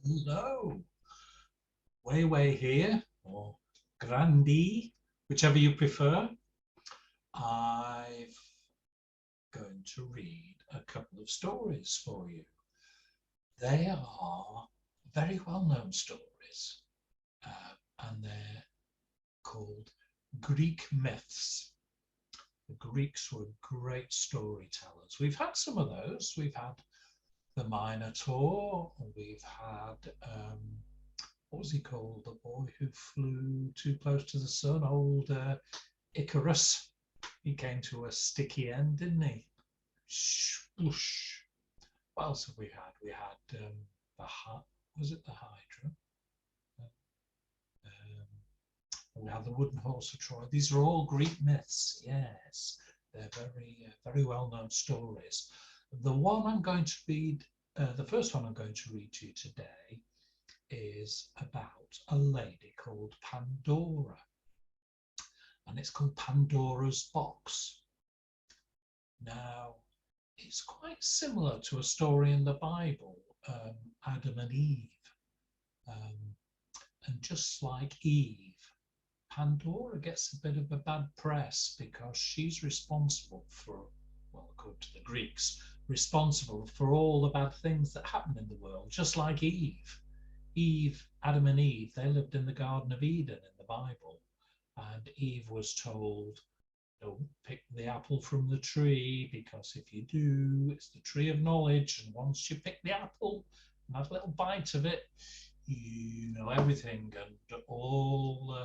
Hello. Way here, or Grandi, whichever you prefer. I'm going to read a couple of stories for you. They are very well-known stories, and they're called Greek myths. The Greeks were great storytellers. We've had some of those. We've had the Minotaur, we've had what was he called? The boy who flew too close to the sun, old Icarus. He came to a sticky end, didn't he? Whoosh. What else have we had? We had was it the Hydra? We had the wooden horse of Troy. These are all Greek myths. Yes, they're very well-known stories. The one I'm going to read, the first one I'm going to read to you today, is about a lady called Pandora, and it's called Pandora's Box. Now, it's quite similar to a story in the Bible, Adam and Eve, and just like Eve, Pandora gets a bit of a bad press because she's responsible for, well, according to the Greeks, responsible for all the bad things that happen in the world, just like Eve. Adam and Eve, they lived in the Garden of Eden in the Bible, and Eve was told, don't pick the apple from the tree, because if you do, it's the tree of knowledge, and once you pick the apple and have a little bite of it, you know everything, and all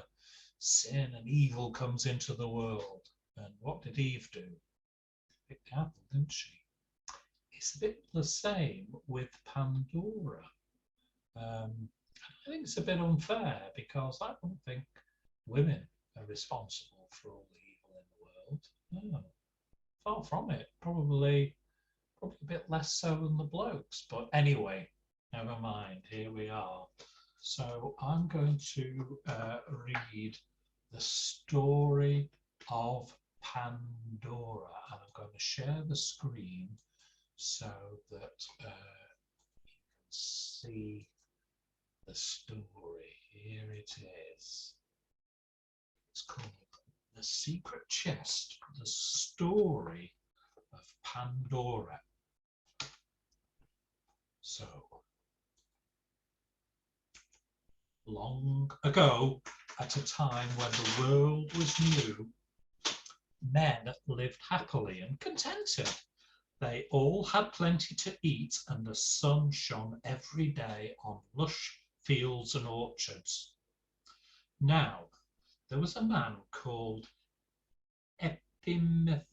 sin and evil comes into the world. And what did Eve do? Pick the apple, didn't she? It's a bit the same with Pandora. I think it's a bit unfair because I don't think women are responsible for all the evil in the world. No, far from it. Probably a bit less so than the blokes. But anyway, never mind. Here we are. So I'm going to read the story of Pandora, and I'm going to share the screen so that you can see the story. Here it is. It's called The Secret Chest, the story of Pandora. So, long ago, at a time when the world was new, men lived happily and contented. They all had plenty to eat, and the sun shone every day on lush fields and orchards. Now, there was a man called Epimetheus.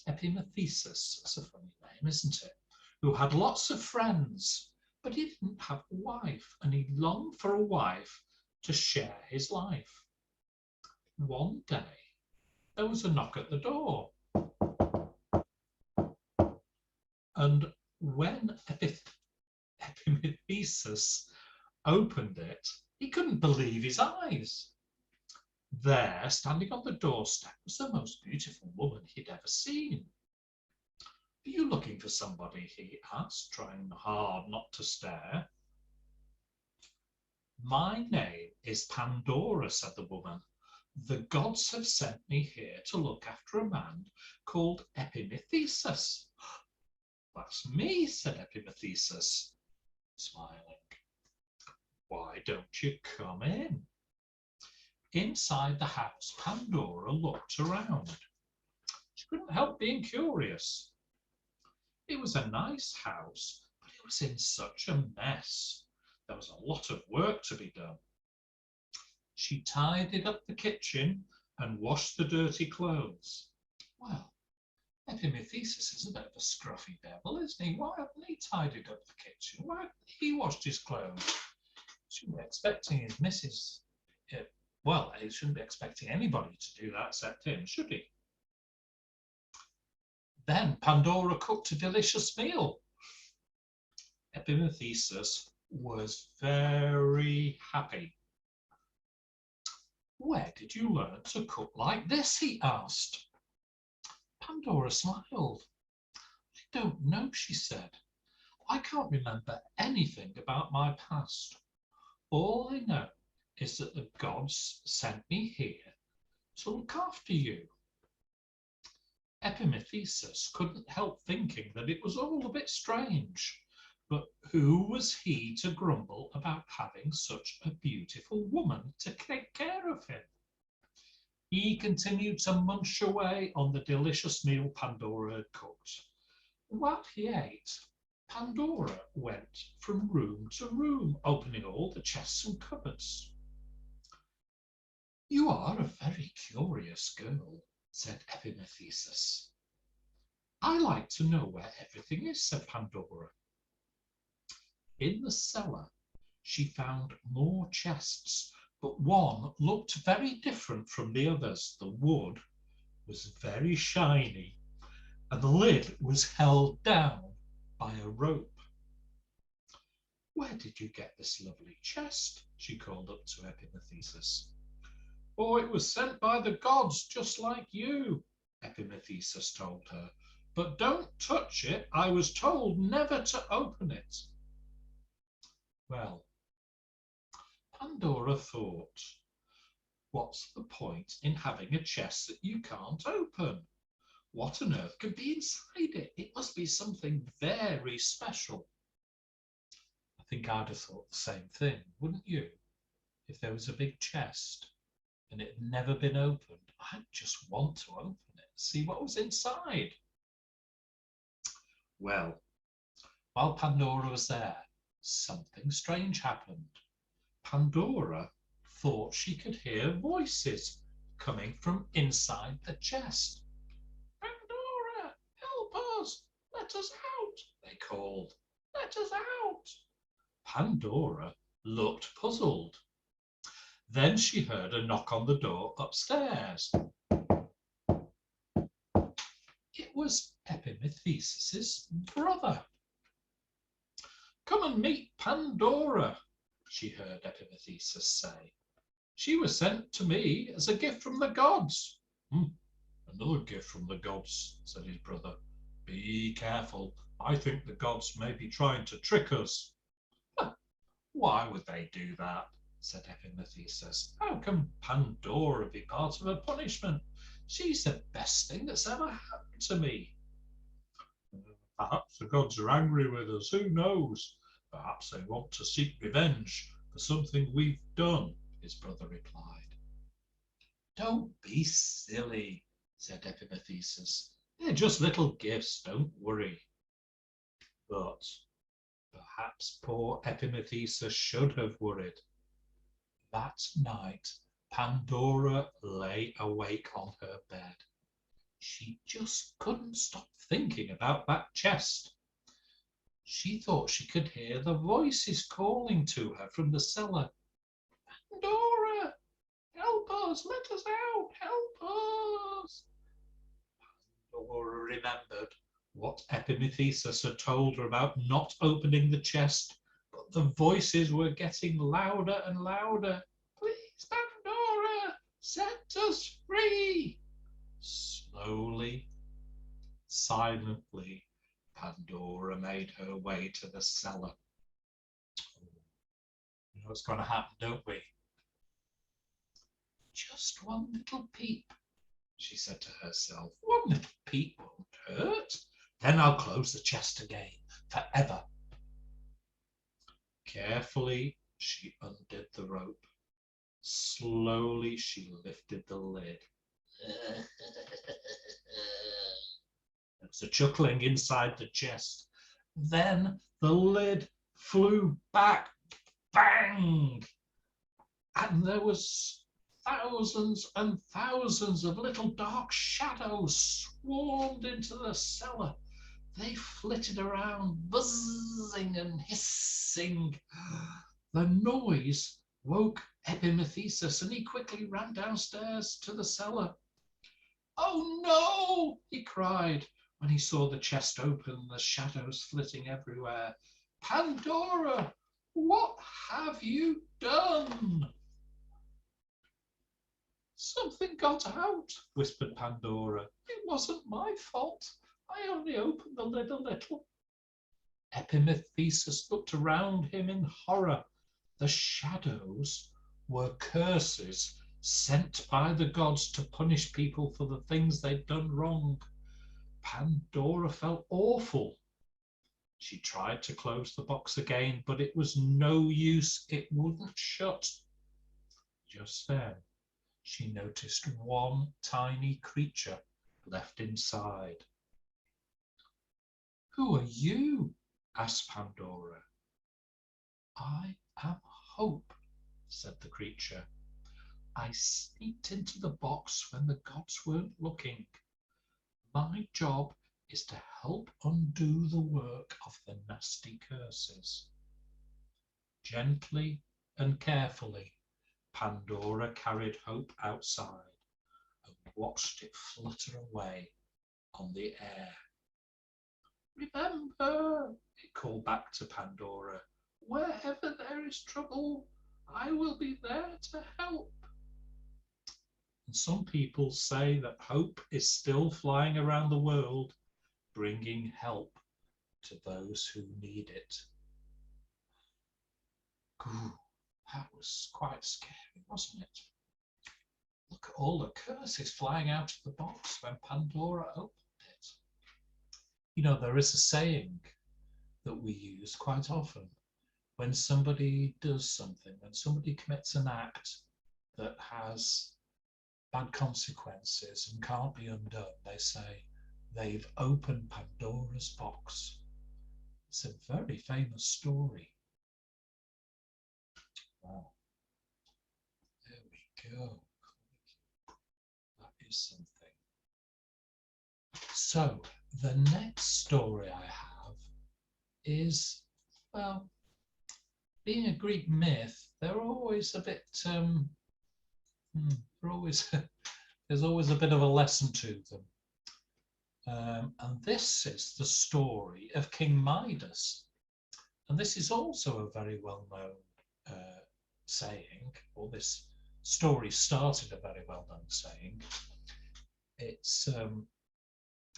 Epimetheus, that's a funny name, isn't it? Who had lots of friends, but he didn't have a wife, and he longed for a wife to share his life. One day, there was a knock at the door. And when Epimetheus opened it, he couldn't believe his eyes. There, standing on the doorstep, was the most beautiful woman he'd ever seen. Are you looking for somebody? He asked, trying hard not to stare. My name is Pandora, said the woman. The gods have sent me here to look after a man called Epimetheus. That's me, said Epimetheus, smiling. Why don't you come in? Inside the house, Pandora looked around. She couldn't help being curious. It was a nice house, but it was in such a mess. There was a lot of work to be done. She tidied up the kitchen and washed the dirty clothes. Well, Epimetheus is a bit of a scruffy devil, isn't he? Why hasn't he tidied up the kitchen? Why hasn't he washed his clothes? Shouldn't be expecting his missus. Well, he shouldn't be expecting anybody to do that except him, should he? Then Pandora cooked a delicious meal. Epimetheus was very happy. Where did you learn to cook like this? He asked. Pandora smiled. I don't know, she said. I can't remember anything about my past. All I know is that the gods sent me here to look after you." Epimetheus couldn't help thinking that it was all a bit strange, but who was he to grumble about having such a beautiful woman to take care of him? He continued to munch away on the delicious meal Pandora had cooked. While he ate, Pandora went from room to room, opening all the chests and cupboards. "You are a very curious girl," said Epimetheus. "I like to know where everything is," said Pandora. In the cellar, she found more chests, but one looked very different from the others. The wood was very shiny, and the lid was held down by a rope. "Where did you get this lovely chest?" she called up to Epimetheus. "Oh, it was sent by the gods, just like you," Epimetheus told her. "But don't touch it. I was told never to open it." Well, Pandora thought, what's the point in having a chest that you can't open? What on earth could be inside it? It must be something very special. I think I'd have thought the same thing, wouldn't you? If there was a big chest and it had never been opened, I'd just want to open it, see what was inside. Well, while Pandora was there, something strange happened. Pandora thought she could hear voices coming from inside the chest. "Pandora, help us! Let us out!" they called. "Let us out!" Pandora looked puzzled. Then she heard a knock on the door upstairs. It was Epimetheus's brother. "Come and meet Pandora," she heard Epimetheus say. "She was sent to me as a gift from the gods." "Another gift from the gods," said his brother. "Be careful. I think the gods may be trying to trick us." "Why would they do that?" said Epimetheus. "How can Pandora be part of a punishment? She's the best thing that's ever happened to me." "Perhaps the gods are angry with us. Who knows? Perhaps they want to seek revenge for something we've done," his brother replied. "Don't be silly," said Epimetheus. "They're just little gifts. Don't worry." But perhaps poor Epimetheus should have worried. That night, Pandora lay awake on her bed. She just couldn't stop thinking about that chest. She thought she could hear the voices calling to her from the cellar. "Pandora, help us, let us out, help us." Pandora remembered what Epimetheus had told her about not opening the chest, but the voices were getting louder and louder. "Please, Pandora, set us free." Slowly, silently, Pandora made her way to the cellar. You know what's going to happen, don't we? "Just one little peep," she said to herself. "One little peep won't hurt. Then I'll close the chest again, forever." Carefully, she undid the rope. Slowly, she lifted the lid. There was a chuckling inside the chest. Then the lid flew back. Bang! And there was thousands and thousands of little dark shadows swarmed into the cellar. They flitted around, buzzing and hissing. The noise woke Epimetheus, and he quickly ran downstairs to the cellar. "Oh no!" he cried when he saw the chest open and the shadows flitting everywhere. "Pandora, what have you done?" "Something got out," whispered Pandora. "It wasn't my fault. I only opened the lid a little." Epimetheus looked around him in horror. The shadows were curses sent by the gods to punish people for the things they'd done wrong. Pandora felt awful. She tried to close the box again, but it was no use. It wouldn't shut. Just then, she noticed one tiny creature left inside. "Who are you?" asked Pandora. "I am Hope," said the creature. "I sneaked into the box when the gods weren't looking. My job is to help undo the work of the nasty curses." Gently and carefully, Pandora carried Hope outside and watched it flutter away on the air. "Remember," it called back to Pandora, "wherever there is trouble, I will be there to help." And some people say that Hope is still flying around the world, bringing help to those who need it. Ooh, that was quite scary, wasn't it? Look at all the curses flying out of the box when Pandora opened it. You know, there is a saying that we use quite often when somebody does something, when somebody commits an act that has bad consequences and can't be undone. They say they've opened Pandora's box. It's a very famous story. Wow, there we go. That is something. So the next story I have is, well, being a Greek myth, they're always a bit there's always a bit of a lesson to them. And this is the story of King Midas. And this is also a very well-known saying, or this story started a very well-known saying. It's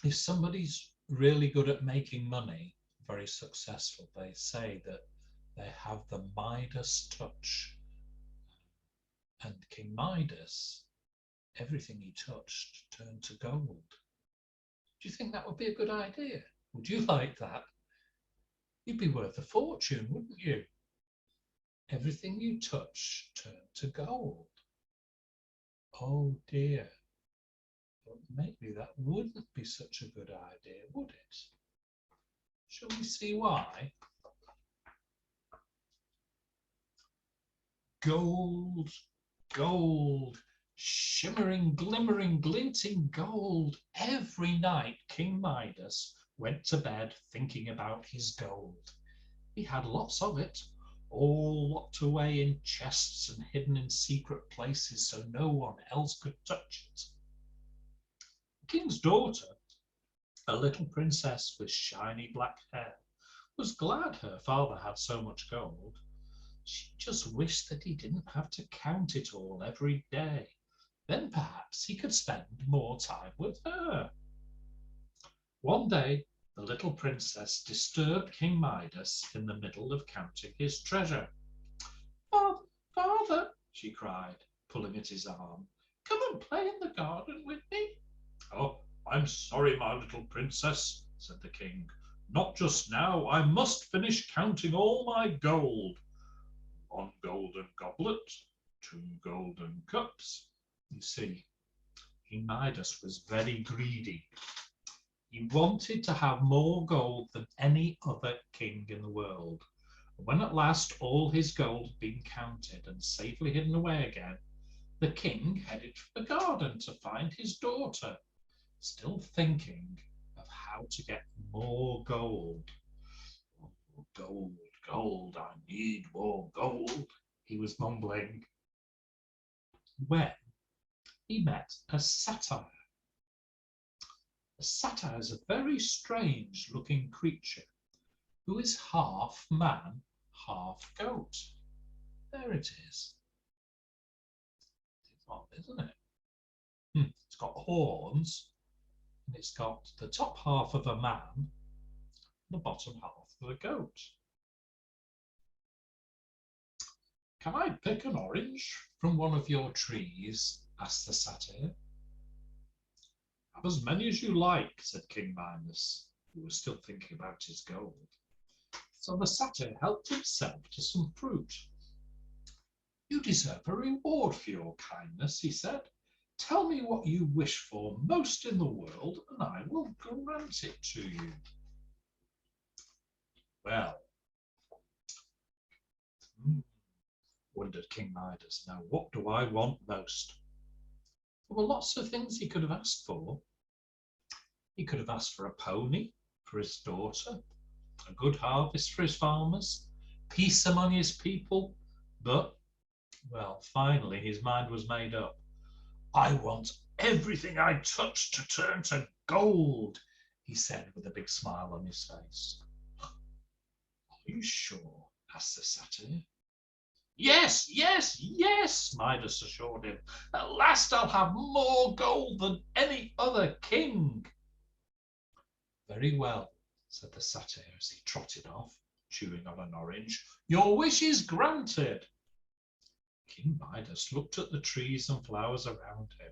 if somebody's really good at making money, very successful, they say that they have the Midas touch. And King Midas, everything he touched turned to gold. Do you think that would be a good idea? Would you like that? You'd be worth a fortune, wouldn't you? Everything you touch turned to gold. Oh dear. But maybe that wouldn't be such a good idea, would it? Shall we see why? Gold, gold, shimmering, glimmering, glinting gold. Every night King Midas went to bed thinking about his gold. He had lots of it, all locked away in chests and hidden in secret places so no one else could touch it. The king's daughter, a little princess with shiny black hair, was glad her father had so much gold. She just wished that he didn't have to count it all every day. Then perhaps he could spend more time with her. One day, the little princess disturbed King Midas in the middle of counting his treasure. "Father, father," she cried, pulling at his arm, "come and play in the garden with me." "Oh, I'm sorry, my little princess," said the king. "Not just now. I must finish counting all my gold. 1 golden goblet, 2 golden cups." You see, King Midas was very greedy. He wanted to have more gold than any other king in the world. And when at last all his gold had been counted and safely hidden away again, the king headed for the garden to find his daughter, still thinking of how to get more gold. "Oh, gold, gold, I need more gold," he was mumbling, when he met a satyr. A satyr is a very strange looking creature who is half man, half goat. There it is. It's odd, isn't it? It's got horns, and it's got the top half of a man, and the bottom half for the goat. Can I pick an orange from one of your trees? Asked the satyr. Have as many as you like, said King Midas, who was still thinking about his gold. So the satyr helped himself to some fruit. You deserve a reward for your kindness, he said. Tell me what you wish for most in the world, and I will grant it to you. Well, wondered King Midas, now what do I want most? There were lots of things he could have asked for. He could have asked for a pony for his daughter, a good harvest for his farmers, peace among his people, but, well, finally his mind was made up. I want everything I touch to turn to gold, he said with a big smile on his face. Are you sure? Asked the satyr. Yes, yes, yes, Midas assured him. At last I'll have more gold than any other king. Very well, said the satyr as he trotted off, chewing on an orange. Your wish is granted. King Midas looked at the trees and flowers around him.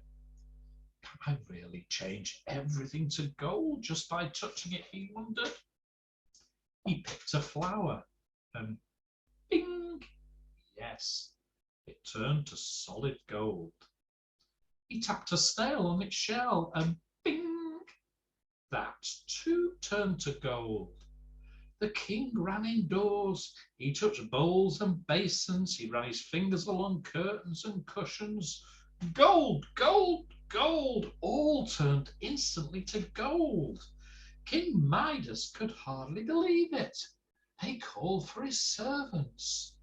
Can I really change everything to gold just by touching it, he wondered. He picked a flower and bing! Yes, it turned to solid gold. He tapped a snail on its shell and bing! That too turned to gold. The king ran indoors. He touched bowls and basins. He ran his fingers along curtains and cushions. Gold, gold, gold, all turned instantly to gold. King Midas could hardly believe it. He called for his servants.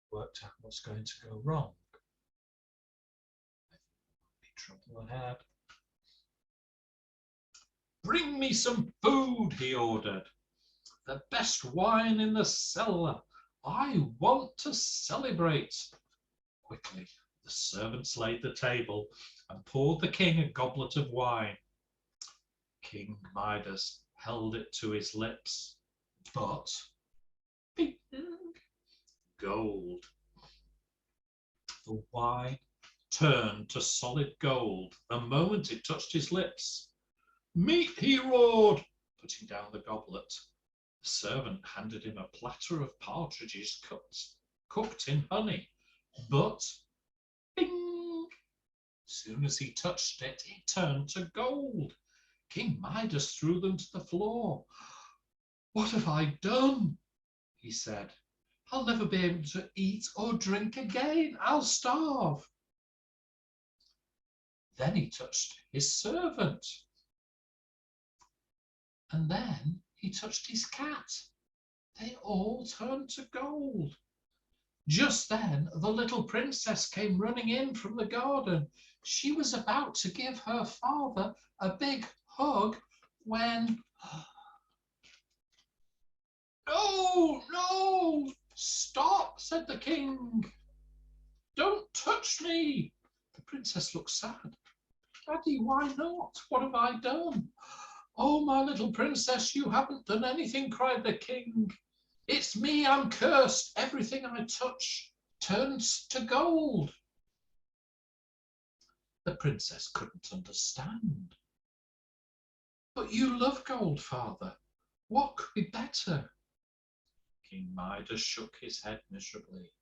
Worked out what's going to go wrong. Be trouble ahead. Bring me some food, he ordered. The best wine in the cellar. I want to celebrate. Quickly, the servants laid the table and poured the king a goblet of wine. King Midas held it to his lips, but bing, gold. The wine turned to solid gold the moment it touched his lips. Meat, he roared, putting down the goblet. The servant handed him a platter of partridges cooked in honey, but bing! Soon as he touched it, it turned to gold. King Midas threw them to the floor. What have I done? He said. I'll never be able to eat or drink again. I'll starve. Then he touched his servant. And then he touched his cat. They all turned to gold. Just then, the little princess came running in from the garden. She was about to give her father a big hug when... No, no, stop, said the king. Don't touch me. The princess looked sad. Daddy, why not? What have I done? Oh, my little princess, you haven't done anything, cried the king. It's me, I'm cursed. Everything I touch turns to gold. The princess couldn't understand. But you love gold, father. What could be better? King Midas shook his head miserably.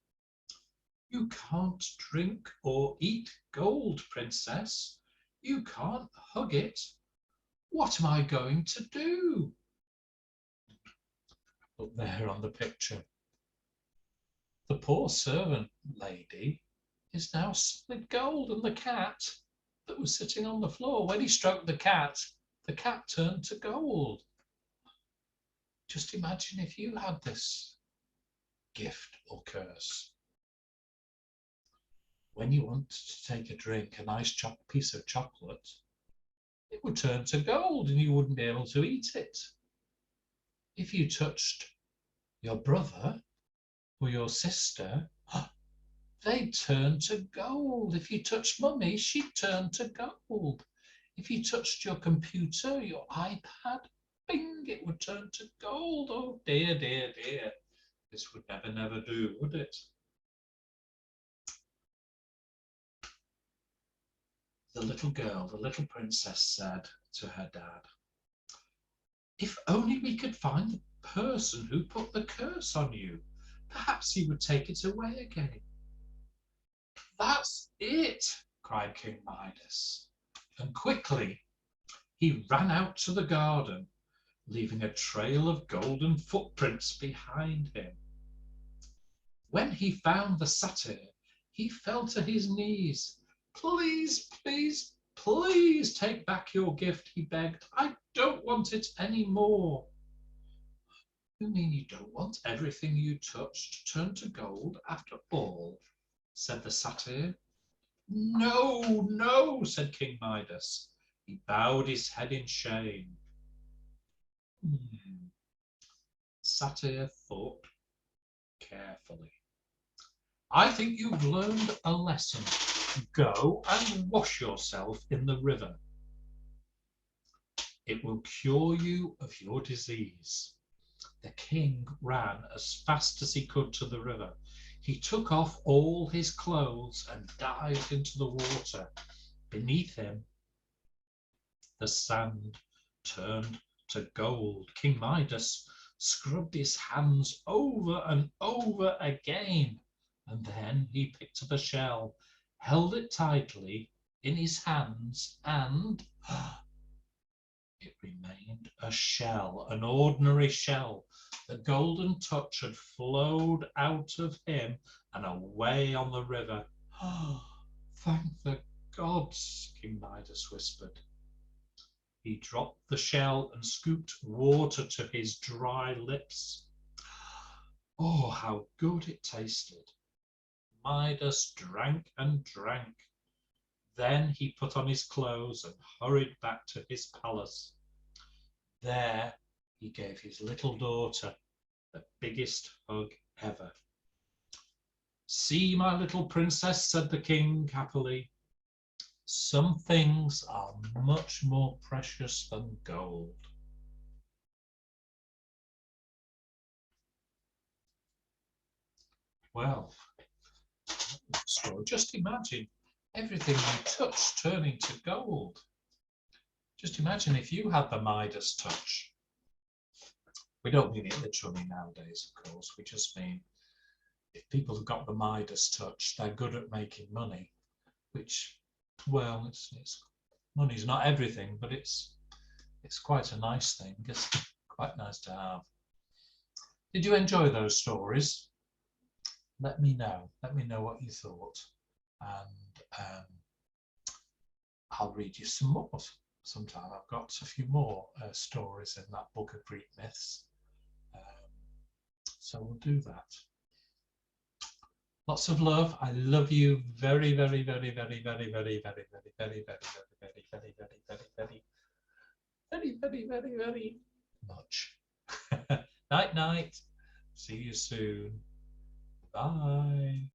You can't drink or eat gold, princess. You can't hug it. What am I going to do? Up there on the picture, the poor servant lady is now solid gold, and the cat that was sitting on the floor, when he stroked the cat turned to gold. Just imagine if you had this gift or curse. When you wanted to take a drink, a nice piece of chocolate, it would turn to gold and you wouldn't be able to eat it. If you touched your brother or your sister, they'd turn to gold. If you touched mummy, she'd turn to gold. If you touched your computer, your iPad, bing, it would turn to gold. Oh dear, dear, dear. This would never, never do, would it? The little girl, the little princess, said to her dad, if only we could find the person who put the curse on you, perhaps he would take it away again. That's it, cried King Midas, and quickly he ran out to the garden, leaving a trail of golden footprints behind him. When he found the satyr, he fell to his knees. Please, please, please take back your gift, he begged. I don't want it any more. You mean you don't want everything you touch to turn to gold after all? Said the satyr. No, no, said King Midas. He bowed his head in shame. Satyr thought carefully. I think you've learned a lesson. Go and wash yourself in the river. It will cure you of your disease. The king ran as fast as he could to the river. He took off all his clothes and dived into the water. Beneath him, the sand turned to gold. King Midas scrubbed his hands over and over again, and then he picked up a shell, held it tightly in his hands, and it remained a shell, an ordinary shell. The golden touch had flowed out of him and away on the river. Thank the gods, King Midas whispered. He dropped the shell and scooped water to his dry lips. Oh, how good it tasted. Midas drank and drank. Then he put on his clothes and hurried back to his palace. There he gave his little daughter the biggest hug ever. See, my little princess, said the king happily, some things are much more precious than gold. Well, so just imagine everything you touch turning to gold. Just imagine if you had the Midas touch. We don't mean it literally nowadays, of course. We just mean if people have got the Midas touch, they're good at making money, which, well, it's money's not everything, but it's quite a nice thing. It's quite nice to have. Did you enjoy those stories? Let me know. Let me know what you thought, and I'll read you some more sometime. I've got a few more stories in that book of Greek myths, so we'll do that. Lots of love. I love you very, very, very, very, very, very, very, very, very, very, very, very, very, very, very, very, very, very, very much. Night, night. See you soon. Bye.